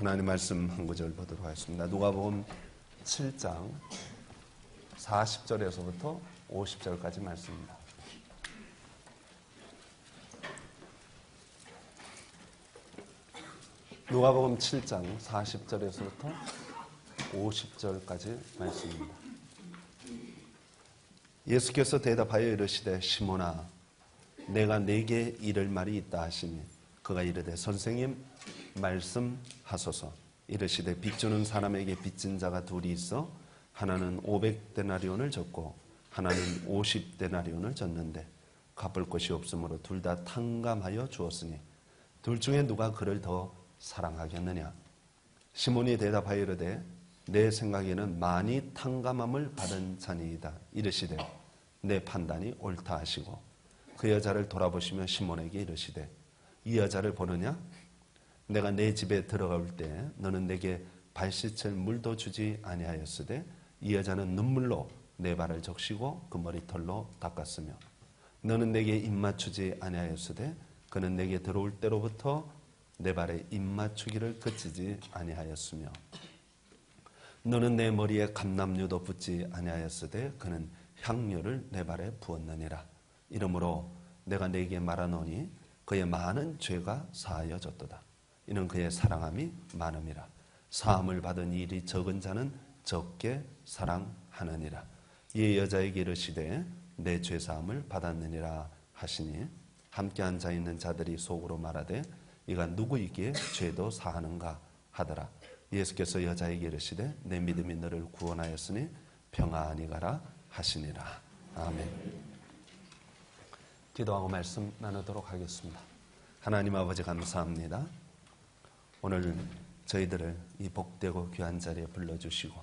하나님 말씀 한 구절 보도록 하겠습니다. 누가복음 7장 40절에서부터 50절까지 말씀입니다. 누가복음 7장 40절에서부터 50절까지 말씀입니다. 예수께서 대답하여 이르시되 시몬아 내가 네게 이를 말이 있다 하시니 그가 이르되 선생님 말씀하소서. 이르시되 빚주는 사람에게 빚진 자가 둘이 있어 하나는 500데나리온을 졌고 하나는 50데나리온을 졌는데 갚을 것이 없으므로 둘 다 탕감하여 주었으니 둘 중에 누가 그를 더 사랑하겠느냐. 시몬이 대답하여 이르되 내 생각에는 많이 탕감함을 받은 자니이다. 이르시되 내 판단이 옳다 하시고 그 여자를 돌아보시며 시몬에게 이르시되 이 여자를 보느냐? 내가 내 집에 들어갈 때 너는 내게 발 씻을 물도 주지 아니하였으되 이 여자는 눈물로 내 발을 적시고 그 머리털로 닦았으며 너는 내게 입 맞추지 아니하였으되 그는 내게 들어올 때로부터 내 발에 입 맞추기를 그치지 아니하였으며 너는 내 머리에 감람류도 붓지 아니하였으되 그는 향료를 내 발에 부었느니라. 이러므로 내가 네게 말하노니 그의 많은 죄가 사하여졌도다. 이는 그의 사랑함이 많음이라. 사함을 받은 일이 적은 자는 적게 사랑하느니라. 이 여자에게 이르시되 내 죄사함을 받았느니라 하시니 함께 앉아있는 자들이 속으로 말하되 이가 누구이기에 죄도 사하는가 하더라. 예수께서 여자에게 이르시되 내 믿음이 너를 구원하였으니 평안히 가라 하시니라. 아멘. 기도하고 말씀 나누도록 하겠습니다. 하나님 아버지 감사합니다. 오늘 저희들을 이 복되고 귀한 자리에 불러주시고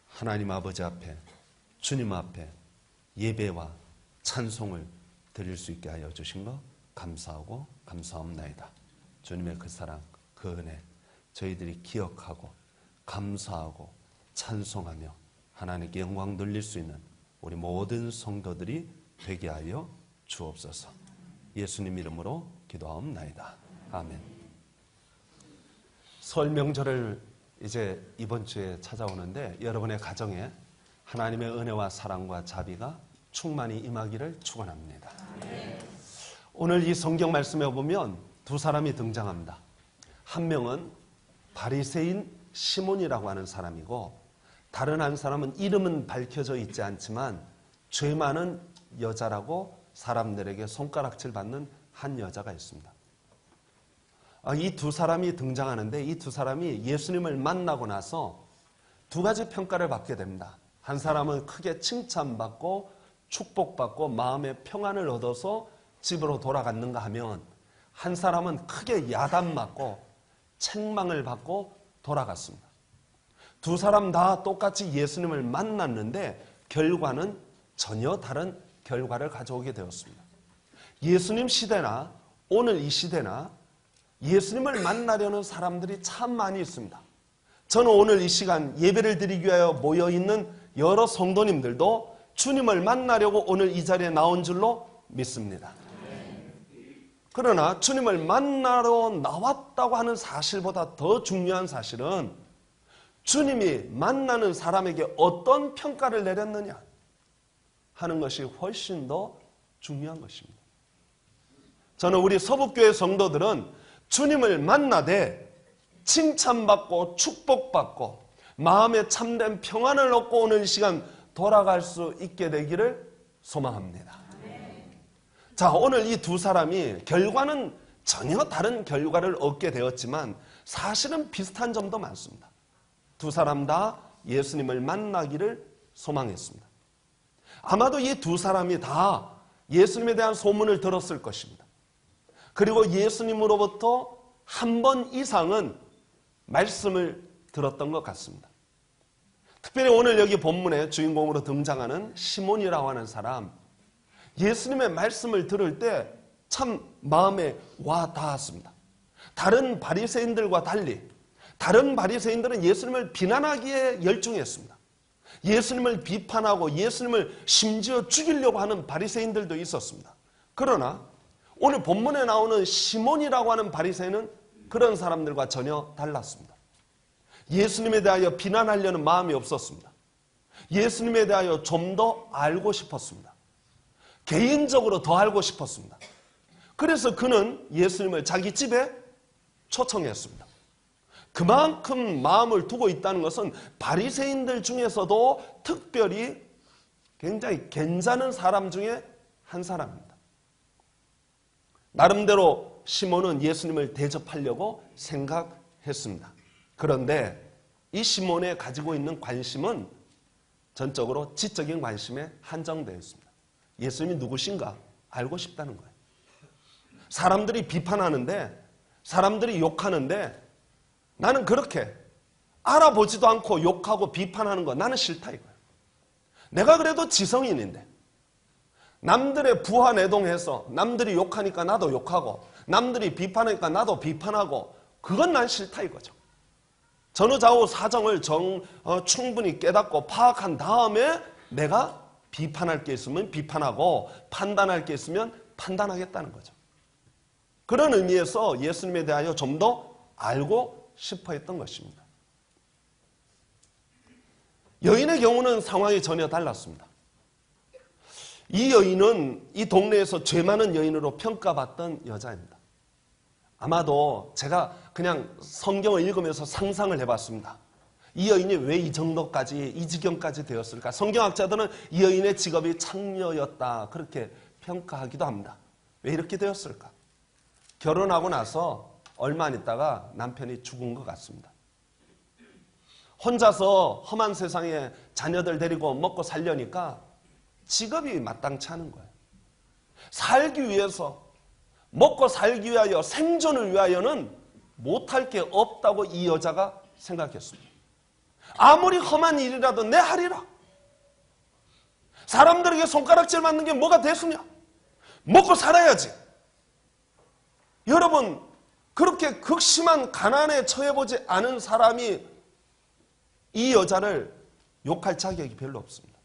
하나님 아버지 앞에 주님 앞에 예배와 찬송을 드릴 수 있게 하여 주신 것 감사하고 감사합나이다. 주님의 그 사랑 그 은혜 저희들이 기억하고 감사하고 찬송하며 하나님께 영광 돌릴 수 있는 우리 모든 성도들이 되게 하여 주옵소서. 예수님 이름으로 기도하옵나이다. 아멘. 설 명절을 이제 이번 주에 찾아오는데 여러분의 가정에 하나님의 은혜와 사랑과 자비가 충만히 임하기를 축원합니다. 오늘 이 성경 말씀에 보면 두 사람이 등장합니다. 한 명은 바리새인 시몬이라고 하는 사람이고 다른 한 사람은 이름은 밝혀져 있지 않지만 죄 많은 여자라고 사람들에게 손가락질 받는 한 여자가 있습니다. 이 두 사람이 등장하는데 이 두 사람이 예수님을 만나고 나서 두 가지 평가를 받게 됩니다. 한 사람은 크게 칭찬받고 축복받고 마음의 평안을 얻어서 집으로 돌아갔는가 하면 한 사람은 크게 야단맞고 책망을 받고 돌아갔습니다. 두 사람 다 똑같이 예수님을 만났는데 결과는 전혀 다른 결과를 가져오게 되었습니다. 예수님 시대나 오늘 이 시대나 예수님을 만나려는 사람들이 참 많이 있습니다. 저는 오늘 이 시간 예배를 드리기 위하여 모여있는 여러 성도님들도 주님을 만나려고 오늘 이 자리에 나온 줄로 믿습니다. 그러나 주님을 만나러 나왔다고 하는 사실보다 더 중요한 사실은 주님이 만나는 사람에게 어떤 평가를 내렸느냐 하는 것이 훨씬 더 중요한 것입니다. 저는 우리 서북교회 성도들은 주님을 만나되 칭찬받고 축복받고 마음에 참된 평안을 얻고 오늘 시간 돌아갈 수 있게 되기를 소망합니다. 자, 오늘 이 두 사람이 결과는 전혀 다른 결과를 얻게 되었지만 사실은 비슷한 점도 많습니다. 두 사람 다 예수님을 만나기를 소망했습니다. 아마도 이 두 사람이 다 예수님에 대한 소문을 들었을 것입니다. 그리고 예수님으로부터 한 번 이상은 말씀을 들었던 것 같습니다. 특별히 오늘 여기 본문에 주인공으로 등장하는 시몬이라고 하는 사람, 예수님의 말씀을 들을 때 참 마음에 와 닿았습니다. 다른 바리새인들과 달리 다른 바리새인들은 예수님을 비난하기에 열중했습니다. 예수님을 비판하고 예수님을 심지어 죽이려고 하는 바리새인들도 있었습니다. 그러나 오늘 본문에 나오는 시몬이라고 하는 바리새인은 그런 사람들과 전혀 달랐습니다. 예수님에 대하여 비난하려는 마음이 없었습니다. 예수님에 대하여 좀 더 알고 싶었습니다. 개인적으로 더 알고 싶었습니다. 그래서 그는 예수님을 자기 집에 초청했습니다. 그만큼 마음을 두고 있다는 것은 바리새인들 중에서도 특별히 굉장히 괜찮은 사람 중에 한 사람입니다. 나름대로 시몬은 예수님을 대접하려고 생각했습니다. 그런데 이 시몬의 가지고 있는 관심은 전적으로 지적인 관심에 한정되어 있습니다. 예수님이 누구신가 알고 싶다는 거예요. 사람들이 비판하는데, 사람들이 욕하는데 나는 그렇게 알아보지도 않고 욕하고 비판하는 거 나는 싫다 이거예요. 내가 그래도 지성인인데 남들의 부하내동해서 남들이 욕하니까 나도 욕하고 남들이 비판하니까 나도 비판하고 그건 난 싫다 이거죠. 전후좌우 사정을 충분히 깨닫고 파악한 다음에 내가 비판할 게 있으면 비판하고 판단할 게 있으면 판단하겠다는 거죠. 그런 의미에서 예수님에 대하여 좀 더 알고 싶어 했던 것입니다. 여인의 경우는 상황이 전혀 달랐습니다. 이 여인은 이 동네에서 죄 많은 여인으로 평가받던 여자입니다. 아마도 제가 그냥 성경을 읽으면서 상상을 해봤습니다. 이 여인이 왜 이 정도까지, 이 지경까지 되었을까? 성경학자들은 이 여인의 직업이 창녀였다 그렇게 평가하기도 합니다. 왜 이렇게 되었을까? 결혼하고 나서 얼마 안 있다가 남편이 죽은 것 같습니다. 혼자서 험한 세상에 자녀들 데리고 먹고 살려니까 직업이 마땅치 않은 거예요. 살기 위해서, 먹고 살기 위하여, 생존을 위하여는 못할 게 없다고 이 여자가 생각했습니다. 아무리 험한 일이라도 내 하리라. 사람들에게 손가락질 맞는 게 뭐가 대수냐? 먹고 살아야지. 여러분, 그렇게 극심한 가난에 처해보지 않은 사람이 이 여자를 욕할 자격이 별로 없습니다.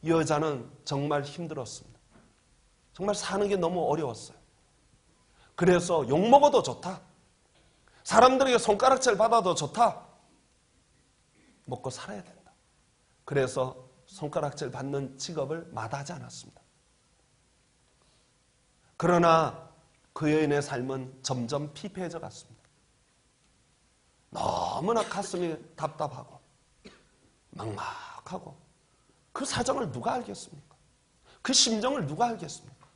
이 여자는 정말 힘들었습니다. 정말 사는 게 너무 어려웠어요. 그래서 욕먹어도 좋다. 사람들에게 손가락질 받아도 좋다. 먹고 살아야 된다. 그래서 손가락질 받는 직업을 마다하지 않았습니다. 그러나 그 여인의 삶은 점점 피폐해져 갔습니다. 너무나 가슴이 답답하고 막막하고 그 사정을 누가 알겠습니까? 그 심정을 누가 알겠습니까?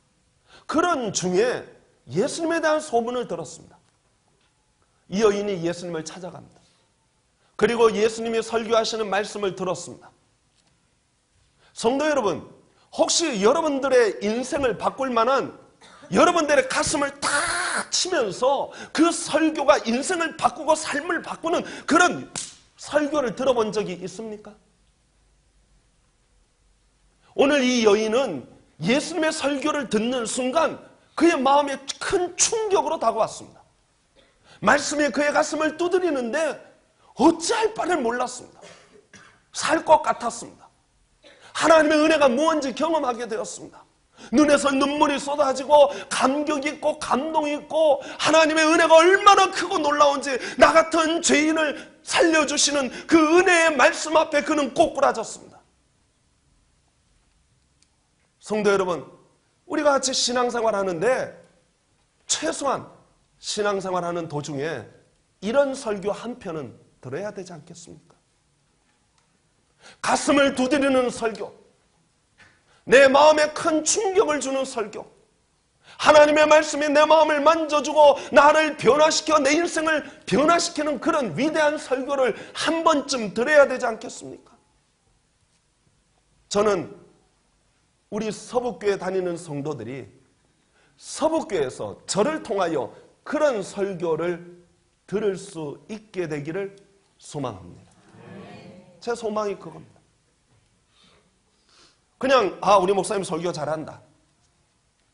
그런 중에 예수님에 대한 소문을 들었습니다. 이 여인이 예수님을 찾아갑니다. 그리고 예수님이 설교하시는 말씀을 들었습니다. 성도 여러분, 혹시 여러분들의 인생을 바꿀 만한 여러분들의 가슴을 탁 치면서 그 설교가 인생을 바꾸고 삶을 바꾸는 그런 설교를 들어본 적이 있습니까? 오늘 이 여인은 예수님의 설교를 듣는 순간 그의 마음에 큰 충격으로 다가왔습니다. 말씀이 그의 가슴을 두드리는데 어찌할 바를 몰랐습니다. 살 것 같았습니다. 하나님의 은혜가 무언지 경험하게 되었습니다. 눈에서 눈물이 쏟아지고 감격 있고 감동 있고 하나님의 은혜가 얼마나 크고 놀라운지 나 같은 죄인을 살려주시는 그 은혜의 말씀 앞에 그는 꼬꾸라졌습니다. 성도 여러분, 우리가 같이 신앙생활 하는데 최소한 신앙생활 하는 도중에 이런 설교 한 편은 들어야 되지 않겠습니까? 가슴을 두드리는 설교, 내 마음에 큰 충격을 주는 설교, 하나님의 말씀이 내 마음을 만져주고 나를 변화시켜 내 인생을 변화시키는 그런 위대한 설교를 한 번쯤 들어야 되지 않겠습니까? 저는 우리 서북교회 다니는 성도들이 서북교회에서 저를 통하여 그런 설교를 들을 수 있게 되기를 소망합니다. 제 소망이 그겁니다. 그냥 우리 목사님 설교 잘한다.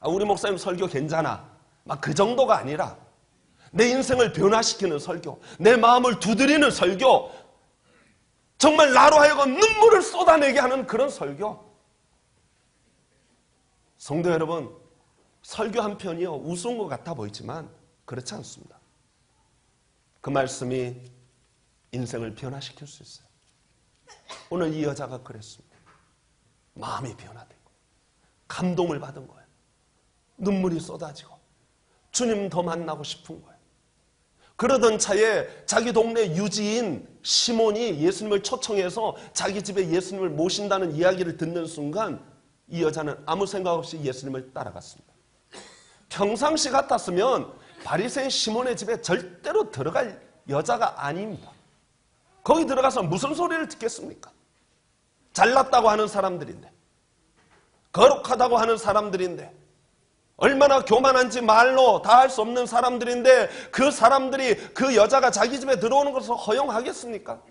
우리 목사님 설교 괜찮아. 막 그 정도가 아니라 내 인생을 변화시키는 설교, 내 마음을 두드리는 설교, 정말 나로 하여금 눈물을 쏟아내게 하는 그런 설교. 성도 여러분, 설교 한 편이요 우스운 것 같아 보이지만 그렇지 않습니다. 그 말씀이 인생을 변화시킬 수 있어요. 오늘 이 여자가 그랬습니다. 마음이 변화된 거예요. 감동을 받은 거예요. 눈물이 쏟아지고 주님 더 만나고 싶은 거예요. 그러던 차에 자기 동네 유지인 시몬이 예수님을 초청해서 자기 집에 예수님을 모신다는 이야기를 듣는 순간 이 여자는 아무 생각 없이 예수님을 따라갔습니다. 평상시 같았으면 바리새인 시몬의 집에 절대로 들어갈 여자가 아닙니다. 거기 들어가서 무슨 소리를 듣겠습니까? 잘났다고 하는 사람들인데, 거룩하다고 하는 사람들인데, 얼마나 교만한지 말로 다 할 수 없는 사람들인데 그 사람들이 그 여자가 자기 집에 들어오는 것을 허용하겠습니까?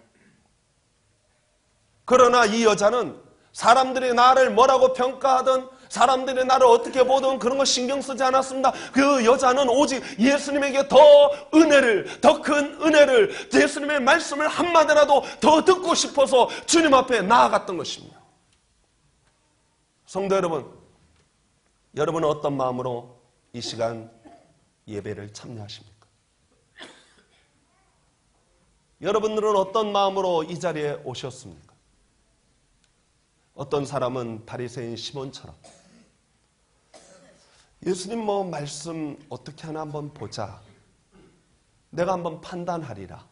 그러나 이 여자는 사람들이 나를 뭐라고 평가하든 사람들이 나를 어떻게 보든 그런 거 신경 쓰지 않았습니다. 그 여자는 오직 예수님에게 더 은혜를, 더 큰 은혜를, 예수님의 말씀을 한마디라도 더 듣고 싶어서 주님 앞에 나아갔던 것입니다. 성도 여러분, 여러분은 어떤 마음으로 이 시간 예배를 참여하십니까? 여러분들은 어떤 마음으로 이 자리에 오셨습니까? 어떤 사람은 바리새인 시몬처럼 예수님 말씀 어떻게 하나 한번 보자. 내가 한번 판단하리라.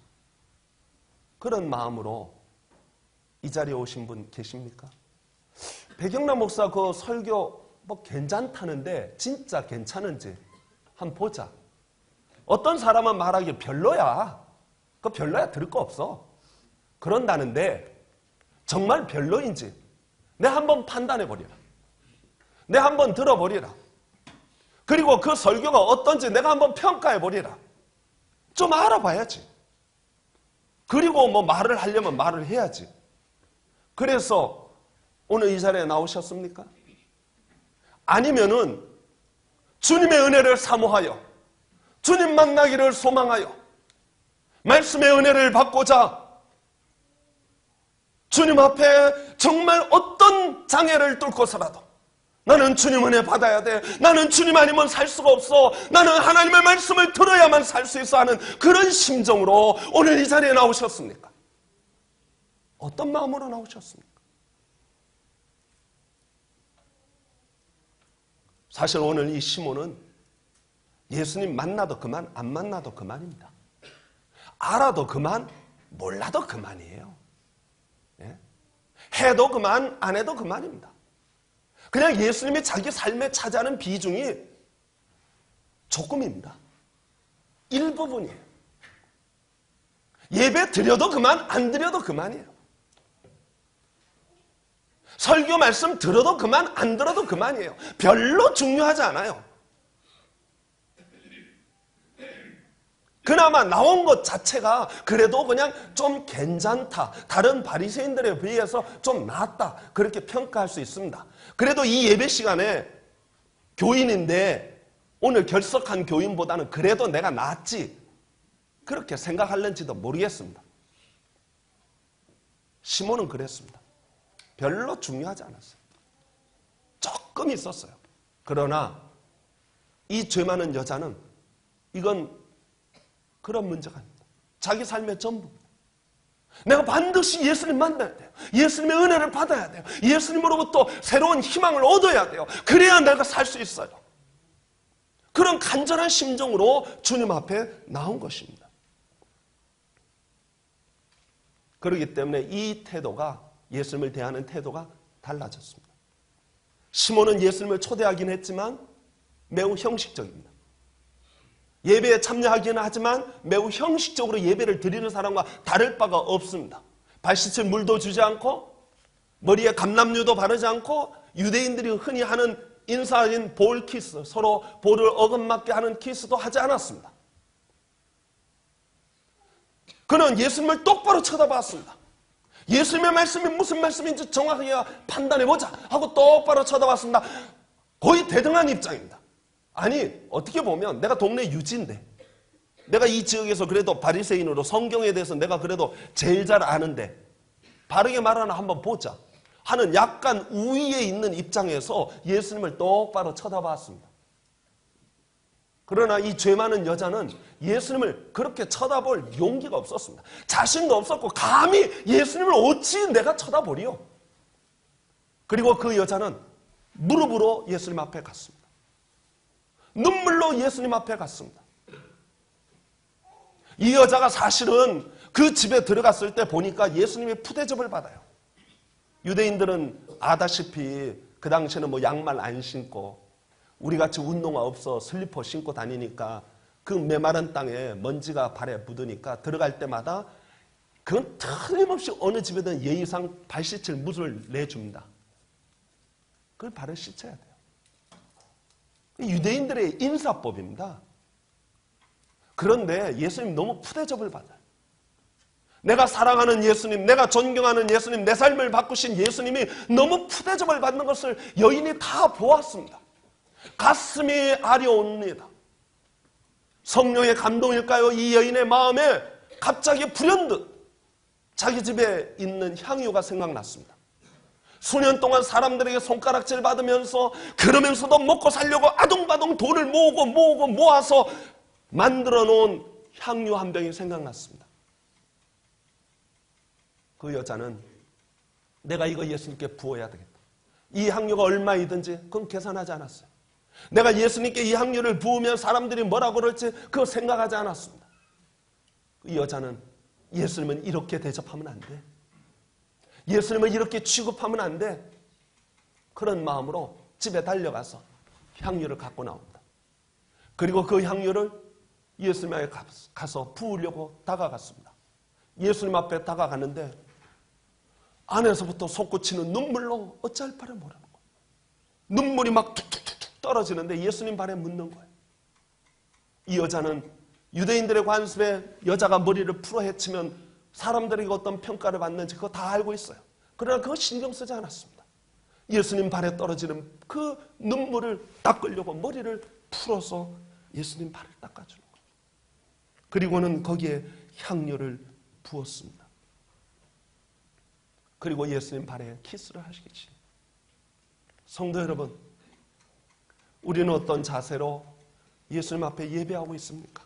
그런 마음으로 이 자리에 오신 분 계십니까? 백영란 목사 그 설교 괜찮다는데 진짜 괜찮은지 한번 보자. 어떤 사람은 말하기 별로야. 그거 별로야, 들을 거 없어. 그런다는데 정말 별로인지 내가 한번 판단해버리라. 내가 한번 들어버리라. 그리고 그 설교가 어떤지 내가 한번 평가해버리라. 좀 알아봐야지. 그리고 말을 하려면 말을 해야지. 그래서 오늘 이 자리에 나오셨습니까? 아니면은 주님의 은혜를 사모하여 주님 만나기를 소망하여 말씀의 은혜를 받고자 주님 앞에 정말 어떤 장애를 뚫고서라도 나는 주님 은혜 받아야 돼. 나는 주님 아니면 살 수가 없어. 나는 하나님의 말씀을 들어야만 살 수 있어 하는 그런 심정으로 오늘 이 자리에 나오셨습니까? 어떤 마음으로 나오셨습니까? 사실 오늘 이 시몬은 예수님 만나도 그만, 안 만나도 그만입니다. 알아도 그만, 몰라도 그만이에요. 예? 해도 그만, 안 해도 그만입니다. 그냥 예수님이 자기 삶에 차지하는 비중이 조금입니다. 일부분이에요. 예배 드려도 그만, 안 드려도 그만이에요. 설교 말씀 들어도 그만, 안 들어도 그만이에요. 별로 중요하지 않아요. 그나마 나온 것 자체가 그래도 그냥 좀 괜찮다. 다른 바리새인들에 비해서 좀 낫다. 그렇게 평가할 수 있습니다. 그래도 이 예배 시간에 교인인데 오늘 결석한 교인보다는 그래도 내가 낫지. 그렇게 생각할는지도 모르겠습니다. 시몬은 그랬습니다. 별로 중요하지 않았어요. 조금 있었어요. 그러나 이 죄 많은 여자는 이건 그런 문제가 아닙니다. 자기 삶의 전부. 내가 반드시 예수님 만나야 돼요. 예수님의 은혜를 받아야 돼요. 예수님으로부터 새로운 희망을 얻어야 돼요. 그래야 내가 살 수 있어요. 그런 간절한 심정으로 주님 앞에 나온 것입니다. 그렇기 때문에 이 태도가, 예수님을 대하는 태도가 달라졌습니다. 시몬은 예수님을 초대하긴 했지만 매우 형식적입니다. 예배에 참여하기는 하지만 매우 형식적으로 예배를 드리는 사람과 다를 바가 없습니다. 발 씻을 물도 주지 않고 머리에 감람유도 바르지 않고 유대인들이 흔히 하는 인사인 볼 키스, 서로 볼을 어긋맞게 하는 키스도 하지 않았습니다. 그는 예수님을 똑바로 쳐다봤습니다. 예수님의 말씀이 무슨 말씀인지 정확하게 판단해보자 하고 똑바로 쳐다봤습니다. 거의 대등한 입장입니다. 아니, 어떻게 보면 내가 동네 유지인데, 내가 이 지역에서 그래도 바리새인으로 성경에 대해서 내가 그래도 제일 잘 아는데 바르게 말하나 한번 보자 하는 약간 우위에 있는 입장에서 예수님을 똑바로 쳐다봤습니다. 그러나 이 죄 많은 여자는 예수님을 그렇게 쳐다볼 용기가 없었습니다. 자신도 없었고 감히 예수님을 어찌 내가 쳐다보리요. 그리고 그 여자는 무릎으로 예수님 앞에 갔습니다. 눈물로 예수님 앞에 갔습니다. 이 여자가 사실은 그 집에 들어갔을 때 보니까 예수님이 푸대접을 받아요. 유대인들은 아다시피 그 당시에는 뭐 양말 안 신고 우리같이 운동화 없어 슬리퍼 신고 다니니까 그 메마른 땅에 먼지가 발에 묻으니까 들어갈 때마다 그건 틀림없이 어느 집에든 예의상 발 씻을 물을 내줍니다. 그걸 발을 씻어야 돼요. 유대인들의 인사법입니다. 그런데 예수님 너무 푸대접을 받아요. 내가 사랑하는 예수님, 내가 존경하는 예수님, 내 삶을 바꾸신 예수님이 너무 푸대접을 받는 것을 여인이 다 보았습니다. 가슴이 아려옵니다. 성령의 감동일까요? 이 여인의 마음에 갑자기 불현듯 자기 집에 있는 향유가 생각났습니다. 수년 동안 사람들에게 손가락질 받으면서 그러면서도 먹고 살려고 아둥바둥 돈을 모아서 만들어 놓은 향유 한 병이 생각났습니다. 그 여자는 내가 이거 예수님께 부어야 되겠다. 이 향유가 얼마이든지 그건 계산하지 않았어요. 내가 예수님께 이 향유를 부으면 사람들이 뭐라고 그럴지 그거 생각하지 않았습니다. 이 여자는 예수님은 이렇게 대접하면 안 돼. 예수님을 이렇게 취급하면 안 돼. 그런 마음으로 집에 달려가서 향유를 갖고 나옵니다. 그리고 그 향유를 예수님에게 가서 부으려고 다가갔습니다. 예수님 앞에 다가갔는데 안에서부터 솟구치는 눈물로 어찌할 바를 모르는 거예요. 눈물이 막 툭툭툭 떨어지는데 예수님 발에 묻는 거예요. 이 여자는 유대인들의 관습에 여자가 머리를 풀어 헤치면 사람들에게 어떤 평가를 받는지 그거 다 알고 있어요. 그러나 그거 신경 쓰지 않았습니다. 예수님 발에 떨어지는 그 눈물을 닦으려고 머리를 풀어서 예수님 발을 닦아주는 거예요. 그리고는 거기에 향료를 부었습니다. 그리고 예수님 발에 키스를 하시겠지. 성도 여러분, 우리는 어떤 자세로 예수님 앞에 예배하고 있습니까?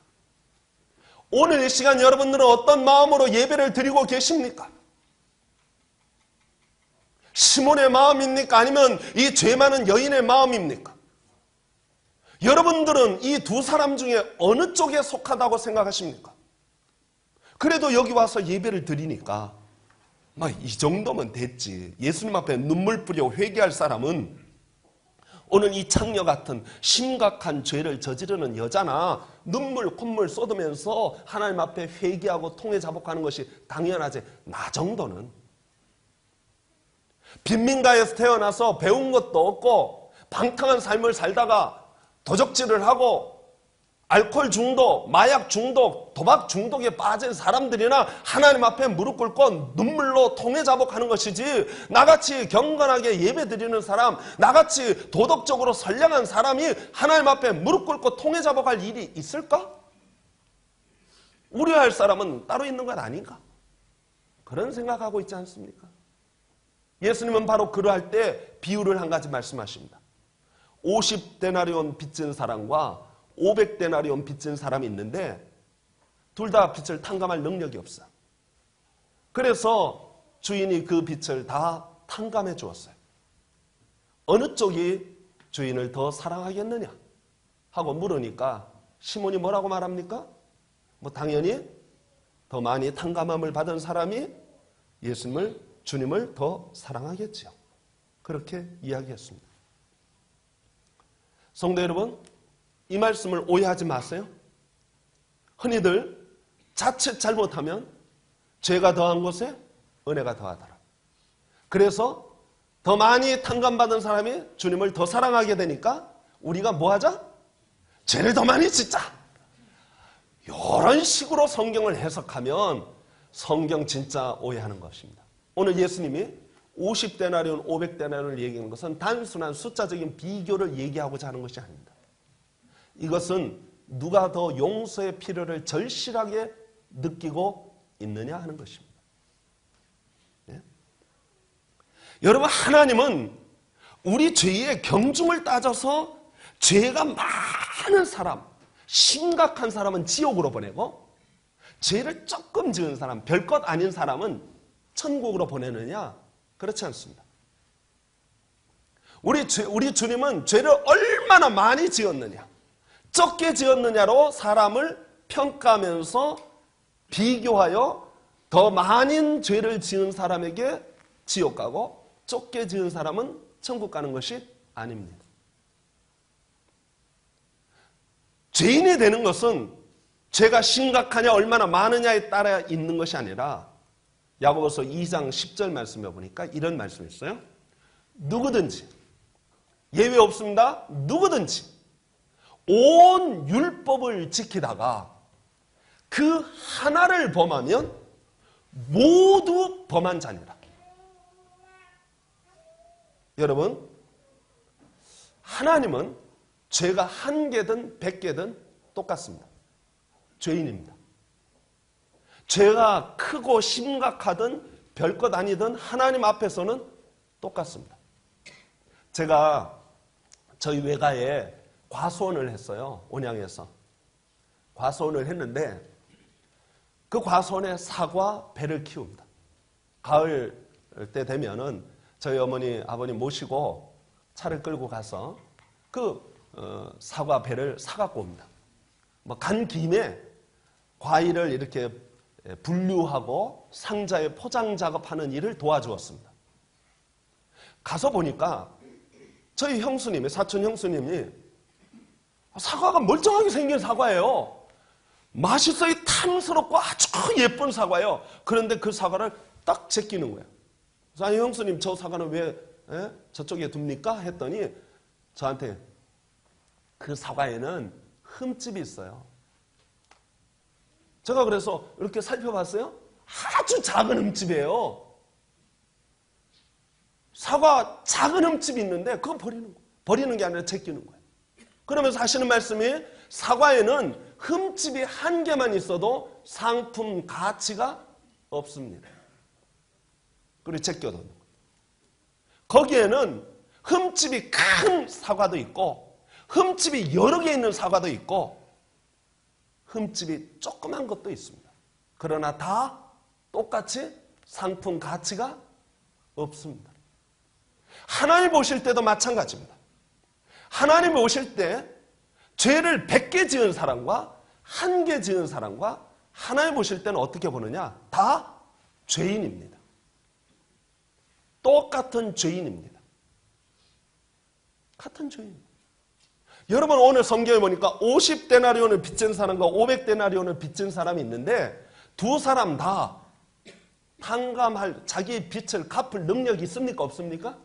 오늘 이 시간 여러분들은 어떤 마음으로 예배를 드리고 계십니까? 시몬의 마음입니까? 아니면 이 죄 많은 여인의 마음입니까? 여러분들은 이 두 사람 중에 어느 쪽에 속하다고 생각하십니까? 그래도 여기 와서 예배를 드리니까 이 정도면 됐지. 예수님 앞에 눈물 뿌려 회개할 사람은 오늘 이 창녀 같은 심각한 죄를 저지르는 여자나 눈물 콧물 쏟으면서 하나님 앞에 회개하고 통회 자복하는 것이 당연하지. 나 정도는 빈민가에서 태어나서 배운 것도 없고 방탕한 삶을 살다가 도적질을 하고 알코올 중독, 마약 중독, 도박 중독에 빠진 사람들이나 하나님 앞에 무릎 꿇고 눈물로 통회 자복하는 것이지, 나같이 경건하게 예배드리는 사람, 나같이 도덕적으로 선량한 사람이 하나님 앞에 무릎 꿇고 통회 자복할 일이 있을까? 우려할 사람은 따로 있는 것 아닌가? 그런 생각하고 있지 않습니까? 예수님은 바로 그러할 때 비유를 한 가지 말씀하십니다. 50데나리온 빚진 사람과 500데나리온 빚진 사람이 있는데 둘 다 빚을 탕감할 능력이 없어. 그래서 주인이 그 빚을 다 탕감해 주었어요. 어느 쪽이 주인을 더 사랑하겠느냐 하고 물으니까 시몬이 뭐라고 말합니까? 당연히 더 많이 탕감함을 받은 사람이 주님을 더 사랑하겠지요. 그렇게 이야기했습니다. 성도 여러분, 이 말씀을 오해하지 마세요. 흔히들 자칫 잘못하면 죄가 더한 곳에 은혜가 더하더라. 그래서 더 많이 탕감받은 사람이 주님을 더 사랑하게 되니까 우리가 뭐 하자? 죄를 더 많이 짓자. 이런 식으로 성경을 해석하면 성경 진짜 오해하는 것입니다. 오늘 예수님이 50데나리온, 500데나리온을 얘기하는 것은 단순한 숫자적인 비교를 얘기하고자 하는 것이 아닙니다. 이것은 누가 더 용서의 필요를 절실하게 느끼고 있느냐 하는 것입니다. 네? 여러분, 하나님은 우리 죄의 경중을 따져서 죄가 많은 사람, 심각한 사람은 지옥으로 보내고 죄를 조금 지은 사람, 별것 아닌 사람은 천국으로 보내느냐? 그렇지 않습니다. 우리 주님은 죄를 얼마나 많이 지었느냐, 적게 지었느냐로 사람을 평가하면서 비교하여 더 많은 죄를 지은 사람에게 지옥 가고 적게 지은 사람은 천국 가는 것이 아닙니다. 죄인이 되는 것은 죄가 심각하냐 얼마나 많으냐에 따라 있는 것이 아니라 야고보서 2장 10절 말씀에 보니까 이런 말씀이 있어요. 누구든지, 예외 없습니다. 누구든지 온 율법을 지키다가 그 하나를 범하면 모두 범한 자니라. 여러분, 하나님은 죄가 1개든 100개든 똑같습니다. 죄인입니다. 죄가 크고 심각하든 별것 아니든 하나님 앞에서는 똑같습니다. 제가 저희 외가에 과수원을 했어요. 온양에서. 과수원을 했는데 그 과수원에 사과, 배를 키웁니다. 가을 때 되면은 저희 어머니, 아버님 모시고 차를 끌고 가서 그 사과 배를 사갖고 옵니다. 뭐 간 김에 과일을 이렇게 분류하고 상자에 포장 작업하는 일을 도와주었습니다. 가서 보니까 저희 형수님이, 사촌 형수님이 사과가 멀쩡하게 생긴 사과예요. 맛있어요. 탐스럽고 아주 예쁜 사과예요. 그런데 그 사과를 딱 제끼는 거예요. 그래서 아니 형수님, 저 사과는 왜 저쪽에 둡니까? 했더니 저한테 그 사과에는 흠집이 있어요. 제가 그래서 이렇게 살펴봤어요. 아주 작은 흠집이에요. 사과 작은 흠집이 있는데 그거 버리는 거예요. 버리는 게 아니라 제끼는 거예요. 그러면서 하시는 말씀이 사과에는 흠집이 1개만 있어도 상품 가치가 없습니다. 그리고 제껴두는 거예요. 거기에는 흠집이 큰 사과도 있고 흠집이 여러 개 있는 사과도 있고 흠집이 조그만 것도 있습니다. 그러나 다 똑같이 상품 가치가 없습니다. 하나님 보실 때도 마찬가지입니다. 하나님 오실 때 죄를 100개 지은 사람과 1개 지은 사람과 하나님 보실 때는 어떻게 보느냐? 다 죄인입니다. 똑같은 죄인입니다. 같은 죄인. 여러분, 오늘 성경에 보니까 50데나리온을 빚진 사람과 500데나리온을 빚진 사람이 있는데 두 사람 다 탕감할 자기의 빚을 갚을 능력이 있습니까? 없습니까?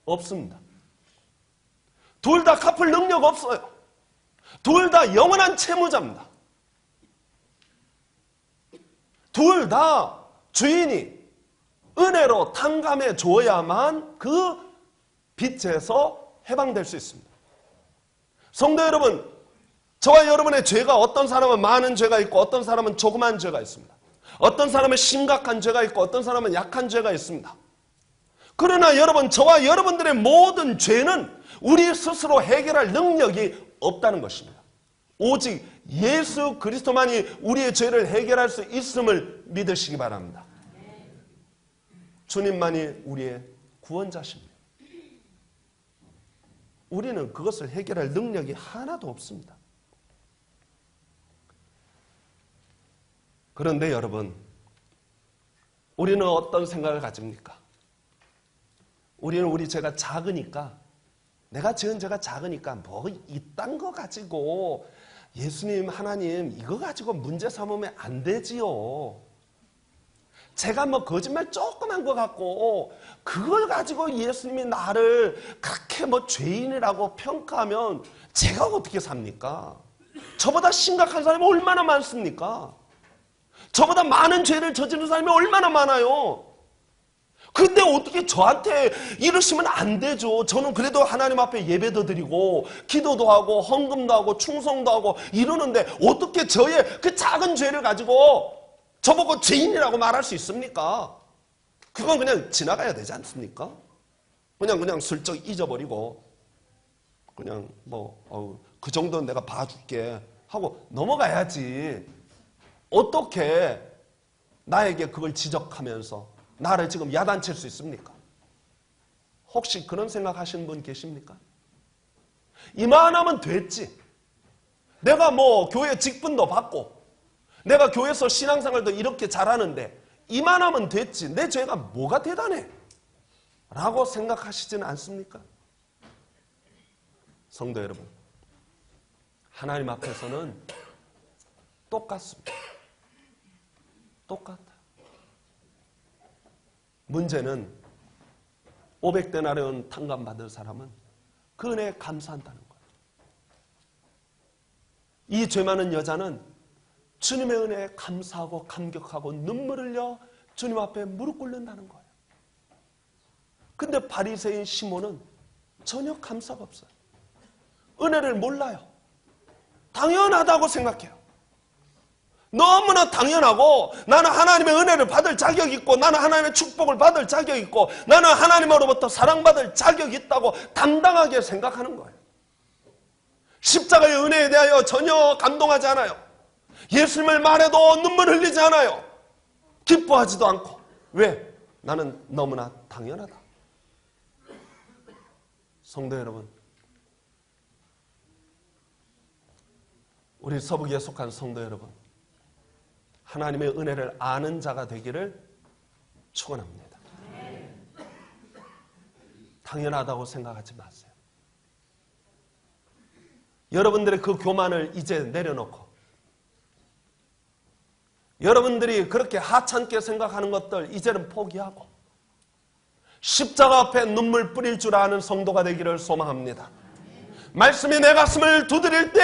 없습니다. 둘 다 갚을 능력 없어요. 둘 다 영원한 채무자입니다. 둘 다 주인이 은혜로 탕감해 줘야만 그 빚에서 해방될 수 있습니다. 성도 여러분, 저와 여러분의 죄가 어떤 사람은 많은 죄가 있고 어떤 사람은 조그만 죄가 있습니다. 어떤 사람은 심각한 죄가 있고 어떤 사람은 약한 죄가 있습니다. 그러나 여러분, 저와 여러분들의 모든 죄는 우리 스스로 해결할 능력이 없다는 것입니다. 오직 예수 그리스도만이 우리의 죄를 해결할 수 있음을 믿으시기 바랍니다. 주님만이 우리의 구원자십니다. 우리는 그것을 해결할 능력이 하나도 없습니다. 그런데 여러분, 우리는 어떤 생각을 가집니까? 우리는 우리 죄가 작으니까, 내가 지은 죄가 작으니까 뭐 이딴 거 가지고 예수님, 하나님 이거 가지고 문제 삼으면 안 되지요. 제가 뭐 거짓말 조그만 거 갖고 그걸 가지고 예수님이 나를 그렇게 뭐 죄인이라고 평가하면 제가 어떻게 삽니까? 저보다 심각한 사람이 얼마나 많습니까? 저보다 많은 죄를 저지른 사람이 얼마나 많아요. 근데 어떻게 저한테 이러시면 안 되죠. 저는 그래도 하나님 앞에 예배도 드리고 기도도 하고 헌금도 하고 충성도 하고 이러는데 어떻게 저의 그 작은 죄를 가지고 저보고 죄인이라고 말할 수 있습니까? 그건 그냥 지나가야 되지 않습니까? 그냥 슬쩍 잊어버리고 그냥 그 정도는 내가 봐줄게 하고 넘어가야지. 어떻게 나에게 그걸 지적하면서 나를 지금 야단칠 수 있습니까? 혹시 그런 생각하시는 분 계십니까? 이만하면 됐지. 내가 뭐 교회 직분도 받고 내가 교회에서 신앙생활도 이렇게 잘하는데 이만하면 됐지. 내 죄가 뭐가 대단해? 라고 생각하시지는 않습니까? 성도 여러분, 하나님 앞에서는 똑같습니다. 똑같아요. 문제는 500데나리온 탕감받을 사람은 그 은혜에 감사한다는 거예요. 이 죄 많은 여자는 주님의 은혜에 감사하고 감격하고 눈물 흘려 주님 앞에 무릎 꿇는다는 거예요. 근데 바리새인 시몬은 전혀 감사가 없어요. 은혜를 몰라요. 당연하다고 생각해요. 너무나 당연하고 나는 하나님의 은혜를 받을 자격이 있고 나는 하나님의 축복을 받을 자격이 있고 나는 하나님으로부터 사랑받을 자격이 있다고 당당하게 생각하는 거예요. 십자가의 은혜에 대하여 전혀 감동하지 않아요. 예수님을 말해도 눈물 흘리지 않아요. 기뻐하지도 않고. 왜? 나는 너무나 당연하다. 성도 여러분, 우리 서북에 속한 성도 여러분, 하나님의 은혜를 아는 자가 되기를 축원합니다. 당연하다고 생각하지 마세요. 여러분들의 그 교만을 이제 내려놓고 여러분들이 그렇게 하찮게 생각하는 것들 이제는 포기하고 십자가 앞에 눈물 뿌릴 줄 아는 성도가 되기를 소망합니다. 말씀이 내 가슴을 두드릴 때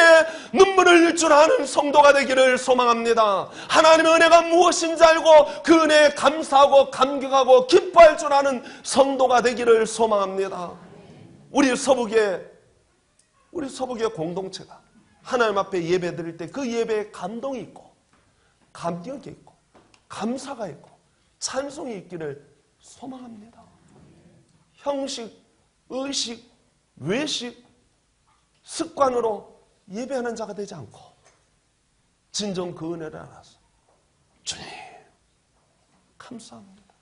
눈물을 흘릴 줄 아는 성도가 되기를 소망합니다. 하나님의 은혜가 무엇인지 알고 그 은혜에 감사하고 감격하고 기뻐할 줄 아는 성도가 되기를 소망합니다. 우리 서북의 공동체가 하나님 앞에 예배 드릴 때 그 예배에 감동이 있고 감격이 있고 감사가 있고 찬송이 있기를 소망합니다. 형식, 의식, 외식, 습관으로 예배하는 자가 되지 않고 진정 그 은혜를 알아서 주님 감사합니다.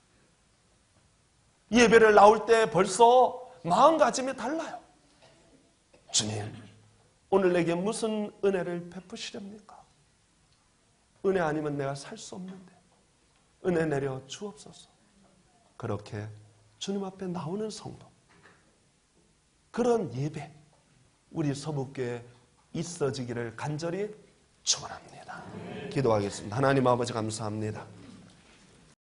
예배를 나올 때 벌써 마음가짐이 달라요. 주님 오늘 내게 무슨 은혜를 베푸시렵니까? 은혜 아니면 내가 살 수 없는데 은혜 내려 주옵소서. 그렇게 주님 앞에 나오는 성도, 그런 예배 우리 서북교회에 있어지기를 간절히 축원합니다. 기도하겠습니다. 하나님 아버지 감사합니다.